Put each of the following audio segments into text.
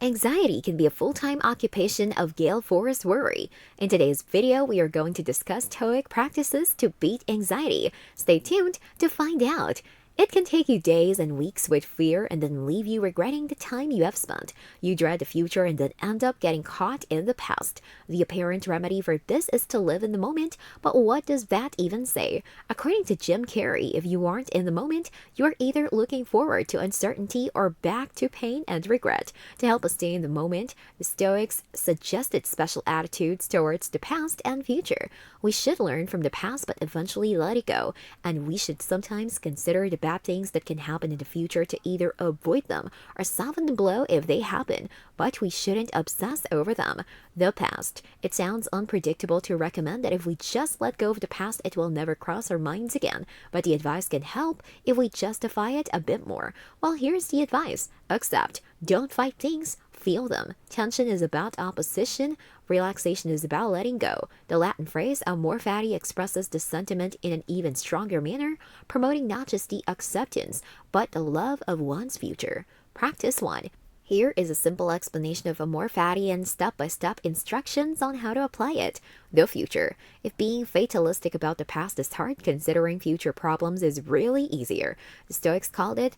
Anxiety can be a full-time occupation of gale force worry. In today's video, we are going to discuss Stoic practices to beat anxiety. Stay tuned to find out. It can take you days and weeks with fear and then leave you regretting the time you have spent. You dread the future and then end up getting caught in the past. The apparent remedy for this is to live in the moment, but what does that even say? According to Jim Carrey, if you aren't in the moment, you're either looking forward to uncertainty or back to pain and regret. To help us stay in the moment, the Stoics suggested special attitudes towards the past and future. We should learn from the past but eventually let it go, and we should sometimes consider the bad things that can happen in the future to either avoid them or soften the blow if they happen, but we shouldn't obsess over them. The past. It sounds unpredictable to recommend that if we just let go of the past, it will never cross our minds again, but the advice can help if we justify it a bit more. Well, here's the advice. Accept. Don't fight things. Feel them. Tension is about opposition. Relaxation is about letting go. The Latin phrase amor fati expresses the sentiment in an even stronger manner, promoting not just the acceptance, but the love of one's future. Practice 1. Here is a simple explanation of amor fati and step-by-step instructions on how to apply it. The future. If being fatalistic about the past is hard, considering future problems is really easier. The Stoics called it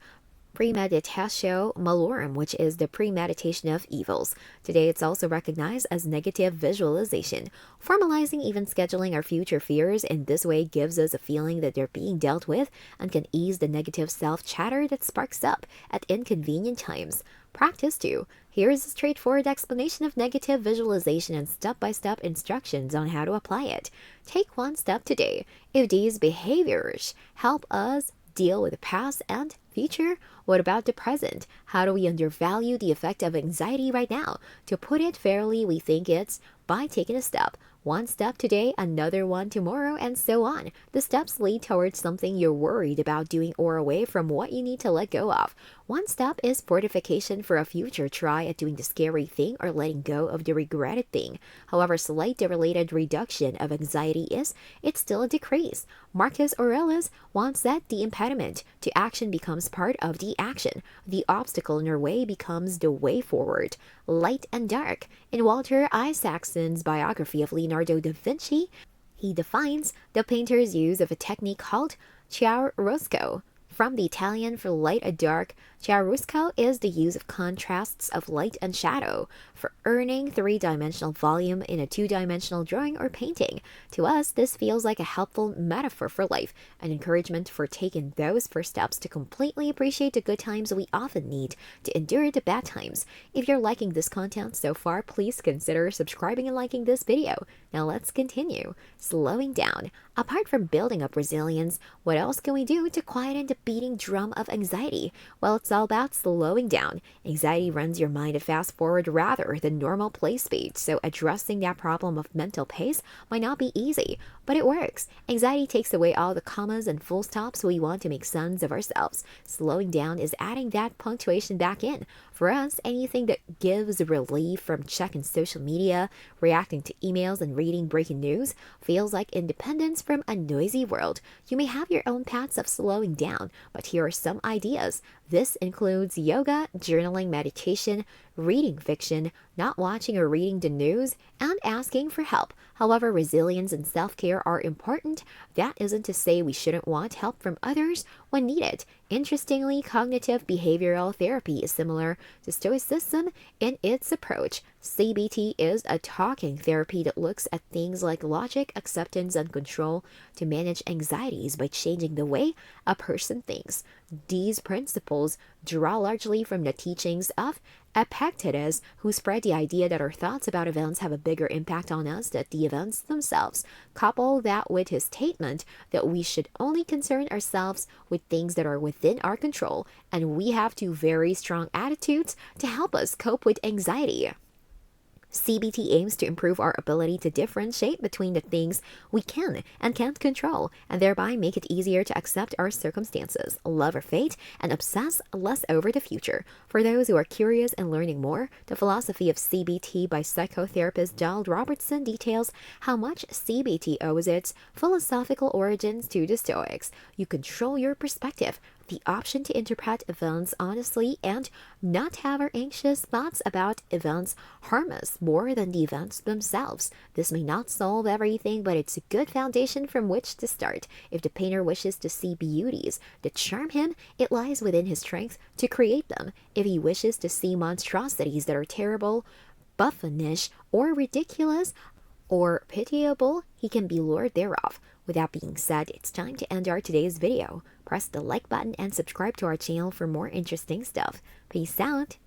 premeditatio malorum, which is the premeditation of evils. Today, it's also recognized as negative visualization. Formalizing, even scheduling our future fears in this way gives us a feeling that they're being dealt with and can ease the negative self-chatter that sparks up at inconvenient times. Practice 2. Here is a straightforward explanation of negative visualization and step-by-step instructions on how to apply it. Take one step today. If these behaviors help us deal with the past and future, what about the present? How do we undervalue the effect of anxiety right now? To put it fairly, we think it's by taking a step. One step today, another one tomorrow, and so on. The steps lead towards something you're worried about doing or away from what you need to let go of. One step is fortification for a future try at doing the scary thing or letting go of the regretted thing. However slight the related reduction of anxiety is, it's still a decrease. Marcus Aurelius once said the impediment to action becomes part of the action. The obstacle in your way becomes the way forward. Light and dark. In Walter Isaacson's biography of Leonardo da Vinci, he defines the painter's use of a technique called chiaroscuro. From the Italian for light and dark, chiaroscuro is the use of contrasts of light and shadow for earning three-dimensional volume in a two-dimensional drawing or painting. To us, this feels like a helpful metaphor for life, an encouragement for taking those first steps to completely appreciate the good times we often need to endure the bad times. If you're liking this content so far, please consider subscribing and liking this video. Now let's continue. Slowing down. Apart from building up resilience, what else can we do to quieten the beating drum of anxiety? Well, it's all about slowing down. Anxiety runs your mind at fast forward rather than normal play speed, so addressing that problem of mental pace might not be easy, but it works. Anxiety takes away all the commas and full stops we want to make sense of ourselves. Slowing down is adding that punctuation back in. For us, anything that gives relief from checking social media, reacting to emails, and reading breaking news feels like independence from a noisy world. You may have your own paths of slowing down, but here are some ideas. This includes yoga, journaling, meditation, reading fiction, not watching or reading the news, and asking for help. However, resilience and self-care are important. That isn't to say we shouldn't want help from others when needed. Interestingly, cognitive behavioral therapy is similar to Stoicism in its approach. CBT is a talking therapy that looks at things like logic, acceptance, and control to manage anxieties by changing the way a person thinks. These principles draw largely from the teachings of Epictetus, who spread the idea that our thoughts about events have a bigger impact on us than the events themselves. Couple that with his statement that we should only concern ourselves with things that are within our control, and we have two very strong attitudes to help us cope with anxiety. CBT aims to improve our ability to differentiate between the things we can and can't control, and thereby make it easier to accept our circumstances, love our fate, and obsess less over the future. For those who are curious and learning more, the philosophy of CBT by psychotherapist Donald Robertson details how much CBT owes its philosophical origins to the Stoics. You control your perspective. the option to interpret events honestly and not have our anxious thoughts about events harm us more than the events themselves. This may not solve everything, but it's a good foundation from which to start. If the painter wishes to see beauties that charm him, it lies within his strength to create them. If he wishes to see monstrosities that are terrible, buffoonish, or ridiculous, or pitiable, he can be lured thereof. With that being said, it's time to end our today's video. Press the like button and subscribe to our channel for more interesting stuff. Peace out!